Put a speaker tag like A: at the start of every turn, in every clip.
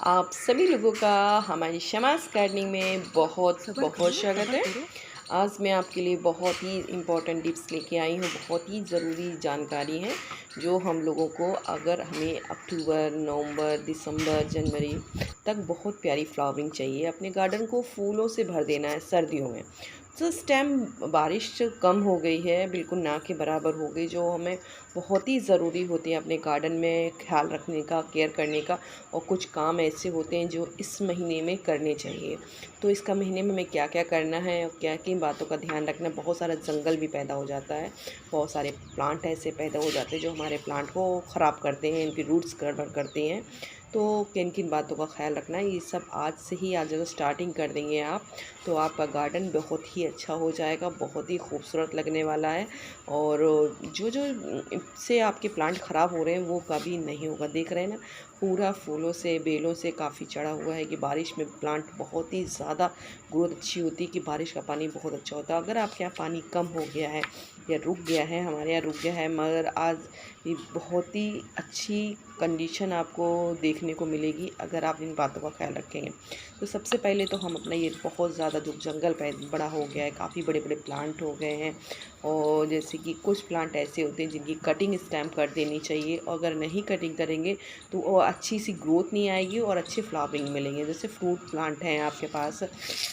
A: आप सभी लोगों का हमारी शमास गार्डनिंग में बहुत
B: सब्र
A: बहुत
B: करो,
A: स्वागत
B: सब्र
A: है।
B: करो।
A: आज मैं आपके लिए बहुत ही इम्पोर्टेंट टिप्स लेके आई हूँ। बहुत ही ज़रूरी जानकारी है जो हम लोगों को, अगर हमें अक्टूबर, नवंबर, दिसंबर, जनवरी तक बहुत प्यारी फ्लावरिंग चाहिए, अपने गार्डन को फूलों से भर देना है सर्दियों में। तो इस टाइम बारिश कम हो गई है, बिल्कुल ना के बराबर हो गई, जो हमें बहुत ही ज़रूरी होती है अपने गार्डन में ख्याल रखने का, केयर करने का। और कुछ काम ऐसे होते हैं जो इस महीने में करने चाहिए। तो इसका महीने में हमें क्या क्या करना है और क्या किन बातों का ध्यान रखना है। बहुत सारा जंगल भी पैदा हो जाता है, बहुत सारे प्लांट ऐसे पैदा हो जाते हैं जो हमारे प्लांट को ख़राब करते हैं, इनकी रूट्स गड़बड़ करते हैं। तो किन किन बातों का ख्याल रखना है, ये सब आज से ही, आज अगर स्टार्टिंग कर देंगे आप, तो आपका गार्डन बहुत ही अच्छा हो जाएगा, बहुत ही खूबसूरत लगने वाला है। और जो जो से आपके प्लांट ख़राब हो रहे हैं वो कभी नहीं होगा। देख रहे हैं ना, पूरा फूलों से, बेलों से काफ़ी चढ़ा हुआ है कि बारिश में प्लांट बहुत ही ज़्यादा ग्रोथ अच्छी होती है, कि बारिश का पानी बहुत अच्छा होता है। अगर आपके यहाँ पानी कम हो गया है या रुक गया है, हमारे यहाँ रुक गया है, मगर आज ये बहुत ही अच्छी कंडीशन आपको देखने को मिलेगी अगर आप इन बातों का ख्याल रखेंगे। तो सबसे पहले तो हम अपना, ये बहुत ज़्यादा जो जंगल बड़ा हो गया है, काफ़ी बड़े बड़े प्लांट हो गए हैं। और जैसे कि कुछ प्लांट ऐसे होते हैं जिनकी कटिंग इस टाइम कर देनी चाहिए, और अगर नहीं कटिंग करेंगे तो वो अच्छी सी ग्रोथ नहीं आएगी और अच्छे फ्लावरिंग मिलेंगे। जैसे फ्रूट प्लांट हैं आपके पास,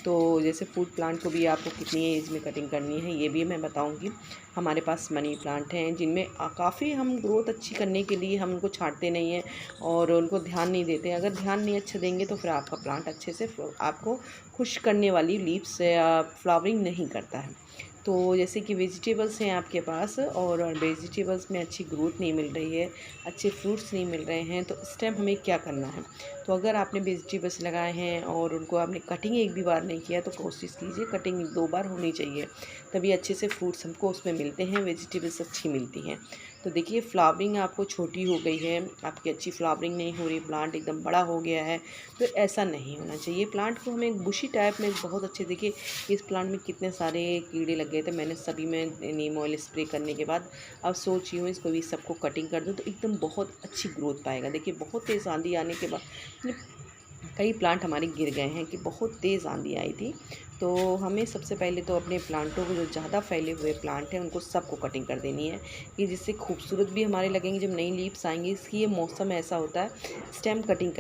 A: तो जैसे फ्रूट प्लांट को भी आपको कितनी एज में कटिंग करनी है ये भी मैं बताऊंगी। हमारे पास मनी प्लांट हैं जिनमें काफ़ी हम ग्रोथ अच्छी करने के लिए हम उनको छांटते नहीं हैं और उनको ध्यान नहीं देते। अगर ध्यान नहीं अच्छा देंगे तो फिर आपका प्लांट अच्छे से आपको खुश करने वाली लीव्स या फ्लावरिंग नहीं करता है। तो जैसे कि वेजिटेबल्स हैं आपके पास और वेजिटेबल्स में अच्छी ग्रोथ नहीं मिल रही है, अच्छे फ्रूट्स नहीं मिल रहे हैं, तो इस टाइम हमें क्या करना है। तो अगर आपने वेजिटेबल्स लगाए हैं और उनको आपने कटिंग एक भी बार नहीं किया, तो कोशिश कीजिए कटिंग 2 बार होनी चाहिए, तभी अच्छे से फ्रूट्स हमको उसमें मिलते हैं, वेजिटेबल्स अच्छी मिलती हैं। तो देखिए, फ्लावरिंग आपको छोटी हो गई है, आपकी अच्छी फ्लावरिंग नहीं हो रही, प्लांट एकदम बड़ा हो गया है, तो ऐसा नहीं होना चाहिए। प्लांट को हमें बुशी टाइप में बहुत अच्छे, देखिए इस प्लांट में कितने सारे कीड़े लग गए थे, मैंने सभी में नीम ऑयल स्प्रे करने के बाद अब सोच रही हूँ इसको भी सबको कटिंग कर दूँ तो एकदम बहुत अच्छी ग्रोथ पाएगा। देखिए, बहुत तेज़ आंधी आने के बाद कई प्लांट हमारे गिर गए हैं, कि बहुत तेज़ आंधी आई थी। तो हमें सबसे पहले तो अपने प्लांटों को, जो ज़्यादा फैले हुए प्लांट हैं उनको सबको कटिंग कर देनी है, कि जिससे खूबसूरत भी हमारे लगेंगे जब नई लीव्स आएंगी। इसकी ये मौसम ऐसा होता है, स्टेम कटिंग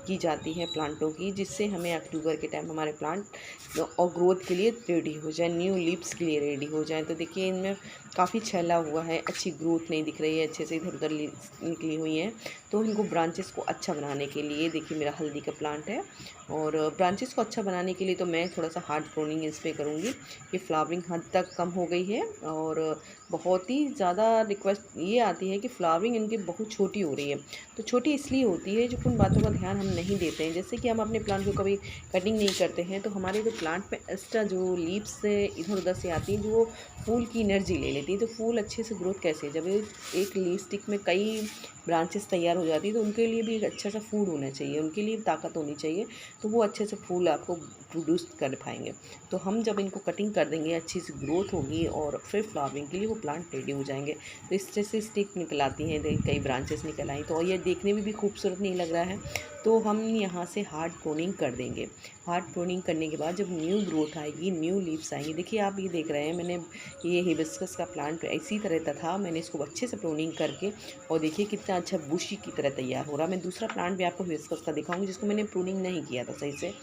A: की जाती है प्लांटों की, जिससे हमें अक्टूबर के टाइम हमारे प्लांट और ग्रोथ के लिए रेडी हो जाए, न्यू लीव्स के लिए रेडी हो जाए। तो देखिए, इनमें काफ़ी छैला हुआ है, अच्छी ग्रोथ नहीं दिख रही है, अच्छे से इधर उधर निकली हुई हैं। तो इनको ब्रांचेस को अच्छा बनाने के लिए, देखिए मेरा हल्दी का प्लांट है, और ब्रांचेस को अच्छा बनाने के लिए तो मैं थोड़ा सा हार्ड प्रूनिंग इस पर करूँगी, कि फ्लावरिंग हद तक कम हो गई है। और बहुत ही ज़्यादा रिक्वेस्ट ये आती है कि फ्लावरिंग इनकी बहुत छोटी हो रही है। तो छोटी इसलिए होती है, जो उन बातों का ध्यान हम नहीं देते हैं। जैसे कि हम अपने प्लांट को कभी कटिंग नहीं करते हैं, तो हमारे जो प्लांट पे एक्स्ट्रा जो लीव्स से इधर उधर से आती हैं, जो फूल की एनर्जी ले लेती है, तो फूल अच्छे से ग्रोथ कैसे, जब एक लीव स्टिक में कई ब्रांचेस तैयार हो जाती है, तो उनके लिए भी एक अच्छा सा फूड होना चाहिए, उनके लिए ताकत होनी चाहिए, तो वो अच्छे से फूल आपको प्रोड्यूस कर पाएंगे। तो हम जब इनको कटिंग कर देंगे, अच्छी सी ग्रोथ होगी और फिर फ्लावरिंग के लिए वो प्लांट रेडी हो जाएंगे। तो इस तरह से स्टिक निकल आती हैं, कई ब्रांचेस निकल आई, तो ये देखने में भी खूबसूरत नहीं लग रहा है। तो हम यहाँ से हार्ड प्रूनिंग कर देंगे। हार्ड प्रूनिंग करने के बाद जब न्यू ग्रोथ आएगी, न्यू लीव्स आएंगी, देखिए आप ये देख रहे हैं, मैंने ये हिबिस्कस का प्लांट इसी तरह का था, मैंने इसको अच्छे से प्रूनिंग करके, और देखिए कितना अच्छा बुशी की तरह तैयार हो रहा है। मैं दूसरा प्लांट भी आपको हिबिस्कस का दिखाऊंगी जिसको मैंने प्रूनिंग नहीं किया था सही से,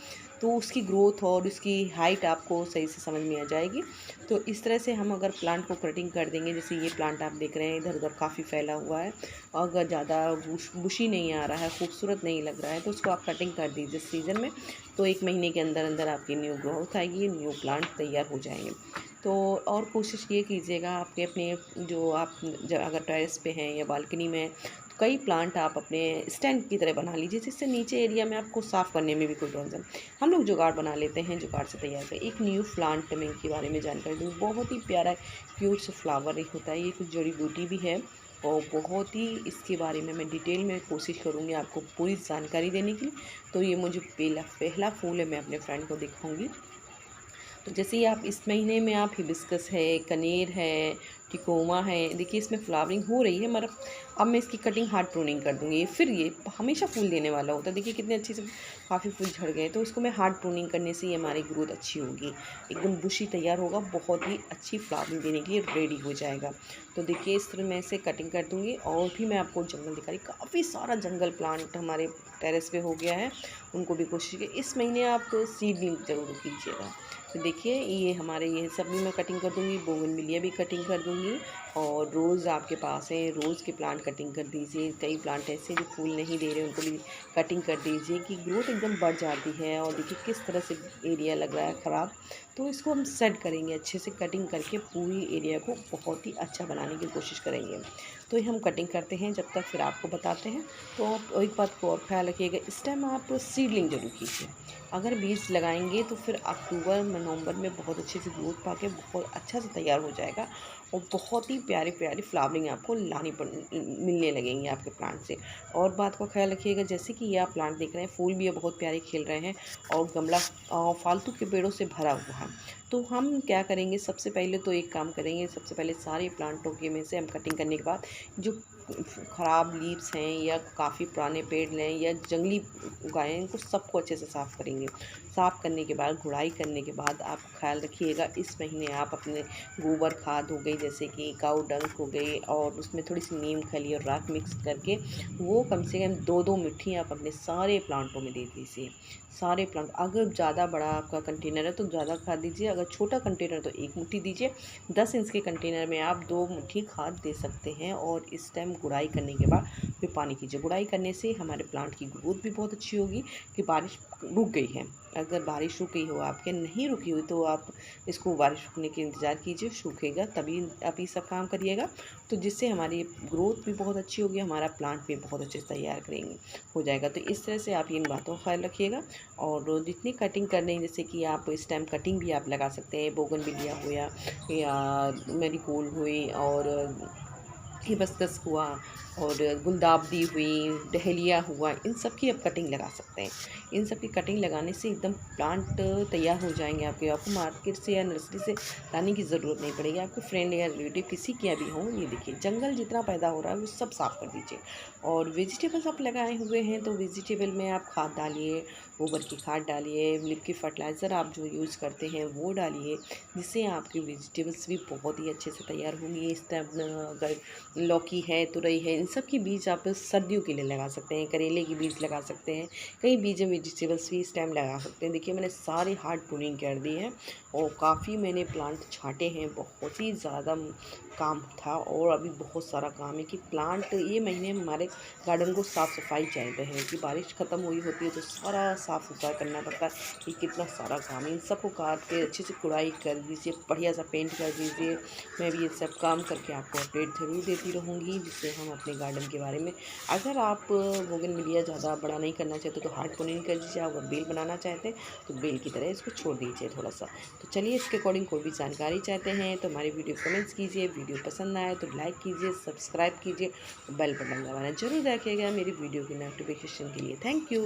A: तो उसकी ग्रोथ और उसकी हाइट आपको सही से समझ में आ जाएगी। तो इस तरह से हम अगर प्लांट को कटिंग कर देंगे, जैसे ये प्लांट आप देख रहे हैं इधर उधर काफ़ी फैला हुआ है, और अगर ज़्यादा बुशी नहीं आ रहा है, खूबसूरत नहीं लग रहा है, तो उसको आप कटिंग कर दीजिए सीज़न में। तो 1 महीने के अंदर अंदर आपकी न्यू ग्रोथ आएगी, न्यू प्लांट तैयार हो जाएंगे। तो और कोशिश ये कीजिएगा, आपके अपने जो आप अगर टेरेस पे हैं या बालकनी में हैं, तो कई प्लांट आप अपने स्टैंड की तरह बना लीजिए, जिससे नीचे एरिया में आपको साफ़ करने में भी कोई टेंशन। हम लोग जुगाड़ बना लेते हैं, जुगाड़ से तैयार कर एक न्यू प्लांट में के बारे में जानकारी दूँ। बहुत ही प्यारा क्यूट सा फ्लावर एक होता है, ये कुछ जड़ी बूटी भी है, और बहुत ही इसके बारे में मैं डिटेल में कोशिश करूँगी आपको पूरी जानकारी देने की। तो ये मुझे पहला पहला फूल है, मैं अपने फ्रेंड को दिखाऊंगी। तो जैसे ही आप इस महीने में आप हिबिस्कस है, कनेर है, टिकोमा है, देखिए इसमें फ्लावरिंग हो रही है, मगर अब मैं इसकी कटिंग हार्ड प्रूनिंग कर दूँगी। फिर ये हमेशा फूल देने वाला होता है, देखिए कितने अच्छे से काफ़ी फूल झड़ गए, तो इसको मैं हार्ड प्रूनिंग करने से ये हमारी ग्रोथ अच्छी होगी, एकदम बुशी तैयार होगा, बहुत ही अच्छी फ्लावरिंग देने के लिए रेडी हो जाएगा। तो देखिए इस तरह मैं इसे कटिंग कर दूँगी। और भी मैं आपको जंगल दिखा रही, काफ़ी सारा जंगल प्लांट हमारे टेरेस पे हो गया है, उनको भी कोशिश की इस महीने आप सीडलिंग ज़रूर कीजिएगा। तो देखिए ये हमारे ये सब भी मैं कटिंग कर दूँगी, बोगनविलिया भी कटिंग कर दूँगी। और रोज़ आपके पास है, रोज़ के प्लांट कटिंग कर दीजिए। कई प्लांट ऐसे जो फूल नहीं दे रहे, उनको भी कटिंग कर दीजिए कि ग्रोथ एकदम बढ़ जाती है। और देखिए किस तरह से एरिया लग रहा है ख़राब, तो इसको हम सेट करेंगे अच्छे से, कटिंग करके पूरी एरिया को बहुत ही अच्छा बनाने की कोशिश करेंगे। तो ये हम कटिंग करते हैं, जब तक फिर आपको बताते हैं। तो आप एक बात को और ख्याल रखिएगा, इस टाइम आप सीडलिंग जरूर कीजिए। अगर बीज लगाएंगे तो फिर अक्टूबर नवंबर में बहुत अच्छे से ग्रोथ पाके बहुत अच्छा से तैयार हो जाएगा, और बहुत ही प्यारी प्यारी फ्लावरिंग आपको मिलने लगेंगी आपके प्लांट से। और बात का ख्याल रखिएगा, जैसे कि ये आप प्लांट देख रहे हैं, फूल भी बहुत प्यारे खिल रहे हैं, और गमला फालतू के पेड़ों से भरा हुआ है। तो हम क्या करेंगे, सबसे पहले तो एक काम करेंगे, सबसे पहले सारे प्लांटों के में से हम कटिंग करने के बाद जो ख़राब लीव्स हैं या काफ़ी पुराने पेड़ हैं या जंगली उगाए हैं, इनको सबको अच्छे से साफ़ करेंगे। साफ़ करने के बाद, गुड़ाई करने के बाद, आप ख्याल रखिएगा इस महीने आप अपने गोबर खाद हो गई, जैसे कि काऊ डंक हो गई, और उसमें थोड़ी सी नीम खली और राख मिक्स करके वो कम से कम 2-2 मुट्ठी आप अपने सारे प्लांटों में दे दीजिए। सारे प्लांट, अगर ज़्यादा बड़ा आपका कंटेनर है तो ज़्यादा खाद दीजिए, अगर छोटा कंटेनर तो 1 मुट्ठी दीजिए। 10 इंच के कंटेनर में आप 2 मुट्ठी खाद दे सकते हैं। और इस टाइम गुड़ाई करने के बाद फिर पानी कीजिए। गुड़ाई करने से हमारे प्लांट की ग्रोथ भी बहुत अच्छी होगी। कि बारिश रुक गई है, अगर बारिश रुक गई हो, आपके नहीं रुकी हुई, तो आप इसको बारिश रुकने के इंतज़ार कीजिए, सूखेगा तभी आप ये सब काम करिएगा। तो जिससे हमारी ग्रोथ भी बहुत अच्छी होगी, हमारा प्लांट भी बहुत अच्छे से तैयार करेंगे हो जाएगा। तो इस तरह से आप इन बातों का ख्याल रखिएगा। और जितनी कटिंग करनी है, जैसे कि आप इस टाइम कटिंग भी आप लगा सकते हैं, बोगनविलिया हो या मैरीगोल्ड हुई, और हिबिस्कस हुआ, और गुलदावदी हुई, डहेलिया हुआ, इन सब की आप कटिंग लगा सकते हैं। इन सब की कटिंग लगाने से एकदम प्लांट तैयार हो जाएंगे आपके। आपको मार्केट से या नर्सरी से लाने की ज़रूरत नहीं पड़ेगी। आपको फ्रेंड या रिलेटिव किसी के भी हों, ये देखिए जंगल जितना पैदा हो रहा है वो सब साफ़ कर दीजिए। और वेजिटेबल्स आप लगाए हुए हैं, तो वेजिटेबल में आप खाद डालिए, गोबर की खाद डालिए, लिक्विड फर्टिलाइज़र आप जो यूज़ करते हैं वो डालिए, जिससे आपकी वेजिटेबल्स भी बहुत ही अच्छे से तैयार होंगी। इस टाइम अगर लौकी है, तुरई है, इन सब की बीज आप सर्दियों के लिए लगा सकते हैं। करेले की बीज लगा सकते हैं, कई बीज वेजिटेबल्स भी इस टाइम लगा सकते हैं। देखिए मैंने सारे हार्ड प्रूनिंग कर दी है, और काफ़ी मैंने प्लांट छांटे हैं, बहुत ही ज़्यादा काम था, और अभी बहुत सारा काम है कि प्लांट ये महीने हमारे गार्डन को साफ़ सफाई चाहिए है, कि बारिश ख़त्म हुई होती है तो सारा साफ़ सुथरा करना पड़ता है। कि कितना सारा काम है, इन सबको काट के अच्छे से कुड़ाई कर दीजिए, बढ़िया सा पेंट कर दीजिए। मैं भी ये सब काम करके आपको अपडेट ज़रूर देती रहूँगी, जिससे हम अपने गार्डन के बारे में, अगर आप बोगनविलिया ज़्यादा बड़ा नहीं करना चाहते तो हार्ड प्रूनिंग कर दीजिए। अगर बेल बनाना चाहते हैं तो बेल की तरह इसको छोड़ दीजिए थोड़ा सा। तो चलिए, इसके अकॉर्डिंग कोई भी जानकारी चाहते हैं तो हमारी वीडियो कमेंट्स कीजिए, वीडियो पसंद आए तो लाइक कीजिए, सब्सक्राइब कीजिए, बेल बटन दबाना जरूर रखिएगा मेरी वीडियो की नोटिफिकेशन के लिए। Thank you.